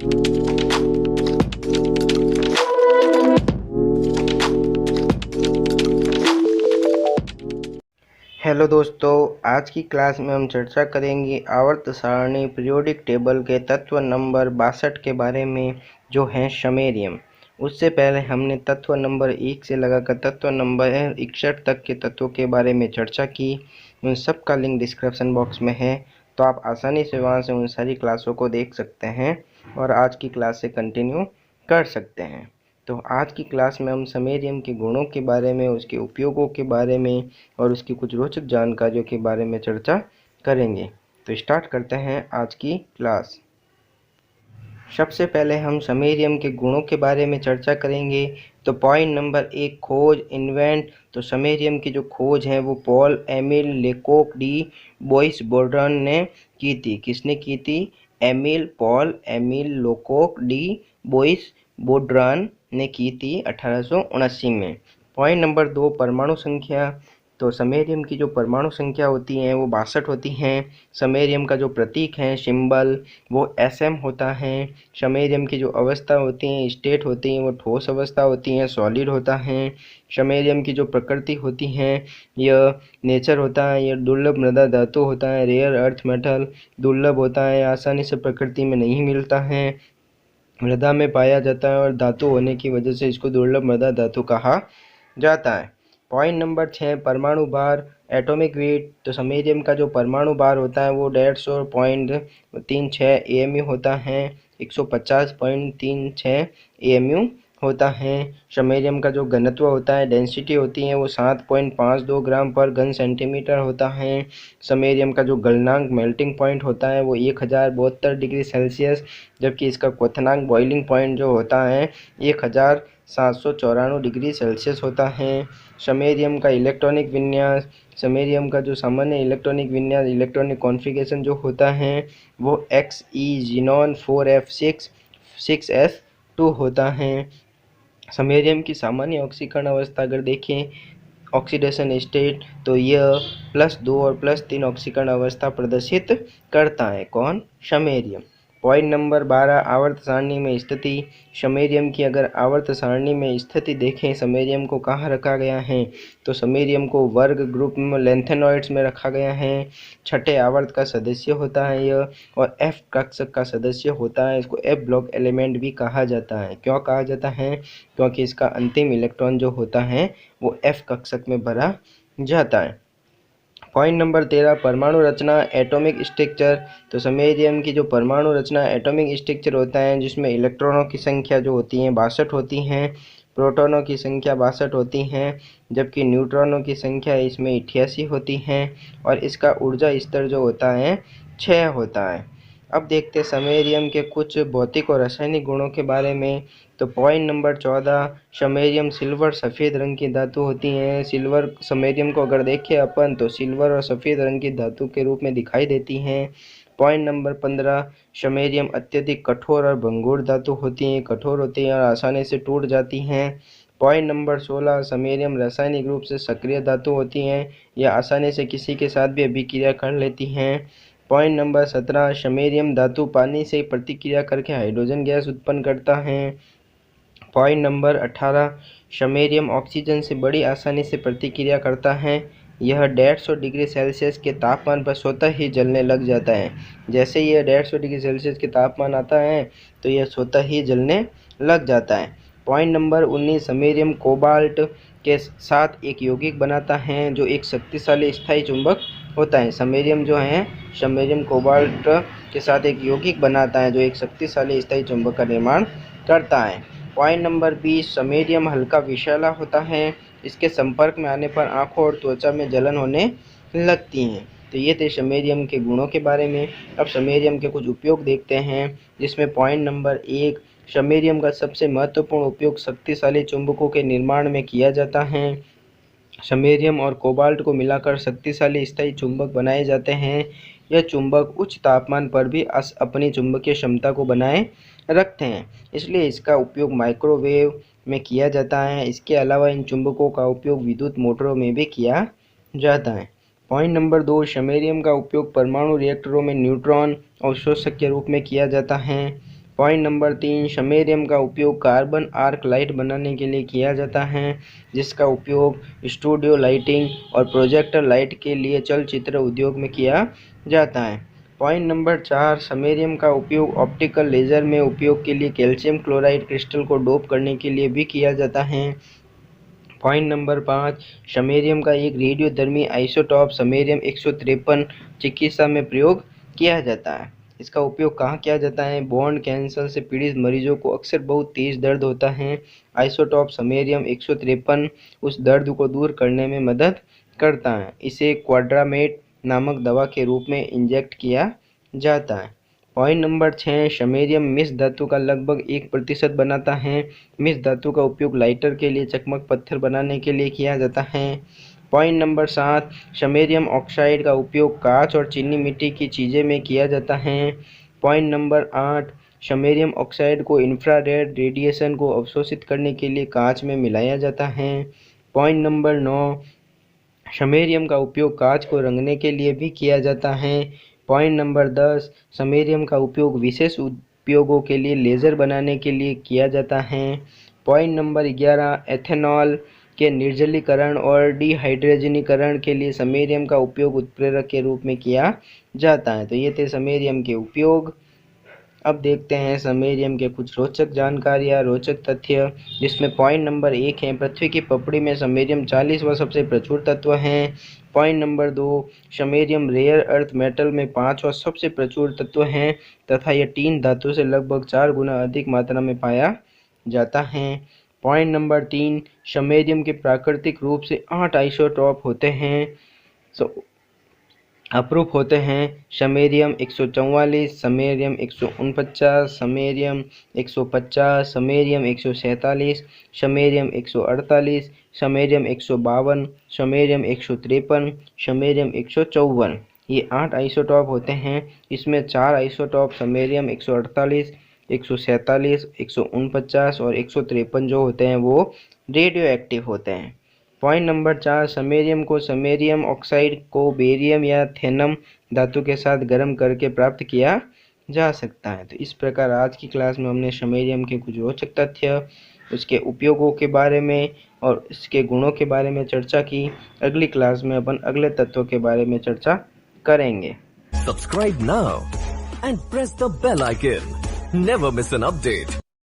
Hello दोस्तों, आज की क्लास में हम चर्चा करेंगे आवर्त सारणी पीरियोडिक टेबल के तत्व नंबर 62 के बारे में, जो हैं समैरियम। उससे पहले हमने तत्व नंबर 1 से लगाकर तत्व नंबर 61 तक के तत्वों के बारे में चर्चा की। उन सब का लिंक डिस्क्रिप्शन बॉक्स में है, तो आप आसानी से वहां से उन सारी क्लासों को देख सकते हैं और आज की क्लास से कंटिन्यू कर सकते हैं। तो आज की क्लास में हम समैरियम के गुणों के बारे में, उसके उपयोगों के बारे में और उसकी कुछ रोचक जानकारियों के बारे में चर्चा करेंगे। तो स्टार्ट करते हैं आज की क्लास। सबसे पहले हम समैरियम के गुणों के बारे में चर्चा करेंगे। तो पॉइंट नंबर 1, खोज, इन्वेंट। तो समैरियम की जो खोज है वो पॉल एमिल लेकोक डी बोइसबोर्डन ने की थी। किसने की थी? पॉल एमिल लेकोक डी बोइसबोर्डन ने की थी 1879 में। पॉइंट नंबर 2, परमाणु संख्या। तो समैरियम की जो परमाणु संख्या होती है वो 62 होती हैं। समैरियम का जो प्रतीक है, सिंबल, वो Sm होता है। समैरियम की जो अवस्था होती हैं, स्टेट होती हैं, वो ठोस अवस्था होती हैं, सॉलिड होता है। समैरियम की जो प्रकृति होती हैं, यह नेचर होता है, यह दुर्लभ मृदा धातु होता है, रेयर अर्थ मेटल, दुर्लभ होता है, आसानी से प्रकृति में नहीं मिलता है, मृदा में पाया जाता है और धातु होने की वजह से इसको दुर्लभ मृदा धातु कहा जाता है। पॉइंट नंबर 6, परमाणु भार, एटॉमिक वेट। तो समैरियम का जो परमाणु भार होता है वो 150.36 AMU होता है, 150.36 AMU होता है। समैरियम का जो घनत्व होता है, डेंसिटी होती है, वो 7.52 ग्राम पर घन सेंटीमीटर होता है। समैरियम का जो गलनांक, मेल्टिंग पॉइंट होता है, वो 1072 डिग्री सेल्सियस, जबकि इसका क्वथनांक, बॉइलिंग पॉइंट जो होता है, 1794 डिग्री सेल्सियस होता है। समैरियम का इलेक्ट्रॉनिक विन्यास। समैरियम का जो सामान्य इलेक्ट्रॉनिक विन्यास, इलेक्ट्रॉनिक कॉन्फ़िगरेशन जो होता है, वो Xe ज़ीनॉन 4f6 6s2 होता है। समैरियम की सामान्य ऑक्सीकरण अवस्था अगर देखें, ऑक्सीडेशन स्टेट, तो यह +2 और +3 ऑक्सीकरण अवस्था प्रदर्शित करता है। कौन? समैरियम। पॉइंट नंबर 12, आवर्त सारणी में स्थिति। समैरियम की अगर आवर्त सारणी में स्थिति देखें, समैरियम को कहाँ रखा गया है, तो समैरियम को वर्ग ग्रुप में लैंथेनॉइड्स में रखा गया है। छठे आवर्त का सदस्य होता है यह, और F कक्षक का सदस्य होता है। इसको F ब्लॉक एलिमेंट भी कहा जाता है। क्यों कहा जाता है? क्योंकि इसका अंतिम इलेक्ट्रॉन जो होता है वो F कक्षक में भरा जाता है। पॉइंट नंबर 13, परमाणु रचना, एटॉमिक स्ट्रक्चर। तो समैरियम की जो परमाणु रचना, एटॉमिक स्ट्रक्चर होता है, जिसमें इलेक्ट्रॉनों की संख्या जो होती है 62 होती हैं, प्रोटॉनों की संख्या 62 होती हैं, जबकि न्यूट्रॉनों की संख्या इसमें 88 होती हैं, और इसका ऊर्जा स्तर जो होता है 6 होता है। अब देखते हैं समैरियम के कुछ भौतिक और रासायनिक गुणों के बारे में। तो पॉइंट नंबर 14, समैरियम सिल्वर सफ़ेद रंग की धातु होती हैं। सिल्वर, समैरियम को अगर देखें अपन, तो सिल्वर और सफ़ेद रंग की धातु के रूप में दिखाई देती हैं। पॉइंट नंबर 15, समैरियम अत्यधिक कठोर और भंगुर धातु होती हैं, कठोर होती हैं और आसानी से टूट जाती हैं। पॉइंट नंबर 16, समैरियम रासायनिक रूप से सक्रिय धातु होती हैं, यह आसानी से किसी के साथ भी अभिक्रिया कर लेती हैं। पॉइंट नंबर 17, समैरियम धातु पानी से प्रतिक्रिया करके हाइड्रोजन गैस उत्पन्न करता है। पॉइंट नंबर 18, समैरियम ऑक्सीजन से बड़ी आसानी से प्रतिक्रिया करता है। यह 150 डिग्री सेल्सियस के तापमान पर स्वतः ही जलने लग जाता है। जैसे ही यह 150 डिग्री सेल्सियस के तापमान आता है तो यह स्वतः ही जलने लग जाता है। पॉइंट नंबर 19, समैरियम कोबाल्ट के साथ एक यौगिक बनाता है जो एक शक्तिशाली स्थायी चुंबक होता है। समैरियम जो है, समैरियम कोबाल्ट के साथ एक यौगिक बनाता है जो एक शक्तिशाली स्थायी चुंबक का निर्माण करता है। पॉइंट नंबर 20, समैरियम हल्का विषैला होता है। इसके संपर्क में आने पर आँखों और त्वचा में जलन होने लगती हैं। तो ये थे समैरियम के गुणों के बारे में। अब समैरियम के कुछ उपयोग देखते हैं, जिसमें पॉइंट नंबर 1, समैरियम का सबसे महत्वपूर्ण उपयोग शक्तिशाली चुंबकों के निर्माण में किया जाता है। समैरियम और कोबाल्ट को मिलाकर शक्तिशाली स्थायी चुंबक बनाए जाते हैं। यह चुंबक उच्च तापमान पर भी अपनी चुंबकीय क्षमता को बनाए रखते हैं, इसलिए इसका उपयोग माइक्रोवेव में किया जाता है। इसके अलावा इन चुंबकों का उपयोग विद्युत मोटरों में भी किया जाता है। पॉइंट नंबर 2, समैरियम का उपयोग परमाणु रिएक्टरों में न्यूट्रॉन अवशोषक के रूप में किया जाता है। पॉइंट नंबर 3, समैरियम का उपयोग कार्बन आर्क लाइट बनाने के लिए किया जाता है, जिसका उपयोग स्टूडियो लाइटिंग और प्रोजेक्टर लाइट के लिए चलचित्र उद्योग में किया जाता है। पॉइंट नंबर 4, समैरियम का उपयोग ऑप्टिकल लेजर में उपयोग के लिए कैल्शियम क्लोराइड क्रिस्टल को डोप करने के लिए भी किया जाता है। पॉइंट नंबर 5, समैरियम का एक रेडियोधर्मी आइसोटॉप समैरियम 153 चिकित्सा में प्रयोग किया जाता है। इसका उपयोग कहाँ किया जाता है? बोन कैंसर से पीड़ित मरीजों को अक्सर बहुत तेज दर्द होता है। आइसोटॉप समैरियम 153 उस दर्द को दूर करने में मदद करता है। इसे क्वाड्रामेट नामक दवा के रूप में इंजेक्ट किया जाता है। पॉइंट नंबर 6, समैरियम मिश्र धातु का लगभग 1% बनाता है। मिश्र धातु का उपयोग लाइटर के लिए चकमक पत्थर बनाने के लिए किया जाता है। पॉइंट नंबर 7, समैरियम ऑक्साइड का उपयोग कांच और चीनी मिट्टी की चीज़ें में किया जाता है। पॉइंट नंबर 8, समैरियम ऑक्साइड को इंफ्रारेड रेडिएशन को अवशोषित करने के लिए कांच में मिलाया जाता है। पॉइंट नंबर 9, समैरियम का उपयोग कांच को रंगने के लिए भी किया जाता है। पॉइंट नंबर 10, समैरियम का उपयोग विशेष उपयोगों के लिए लेज़र बनाने के लिए किया जाता है। पॉइंट नंबर 11, एथेनॉल के निर्जलीकरण और डिहाइड्रोजनीकरण के लिए समैरियम का उपयोग उत्प्रेरक के रूप में किया जाता है। तो ये थे समैरियम के उपयोग। अब देखते हैं समैरियम के कुछ रोचक जानकारियाँ, रोचक तथ्य, जिसमें पॉइंट नंबर 1 है, पृथ्वी की पपड़ी में समैरियम 40वां सबसे प्रचुर तत्व है। Point number 2, samarium rare earth metal में 5वां सबसे प्रचुर तत्व है तथा यह टीन धातु से लगभग 4 गुना अधिक मात्रा में पाया जाता है। पॉइंट नंबर 3, समैरियम के प्राकृतिक रूप से 8 आइसोटॉप होते हैं अप्रूव होते हैं। Samarium 144, samarium 149, samarium 150, samarium 147, samarium 148, samarium 152, samarium 153, samarium 154। ये 8 आइसोटॉप होते हैं। इसमें 4 आइसोटॉप समैरियम 148, 147, 149 और 153 जो होते हैं वो रेडियो एक्टिव होते हैं। पॉइंट नंबर 4, समैरियम को समैरियम ऑक्साइड को बेरियम या थेनम धातु के साथ गर्म करके प्राप्त किया जा सकता है। तो इस प्रकार आज की क्लास में हमने समैरियम के कुछ रोचक तथ्य, उसके उपयोगों के बारे में और इसके गुणों के बारे में चर्चा की। अगली क्लास में अपन अगले तत्वों के बारे में चर्चा करेंगे। Subscribe now and press the bell icon. Never miss an update.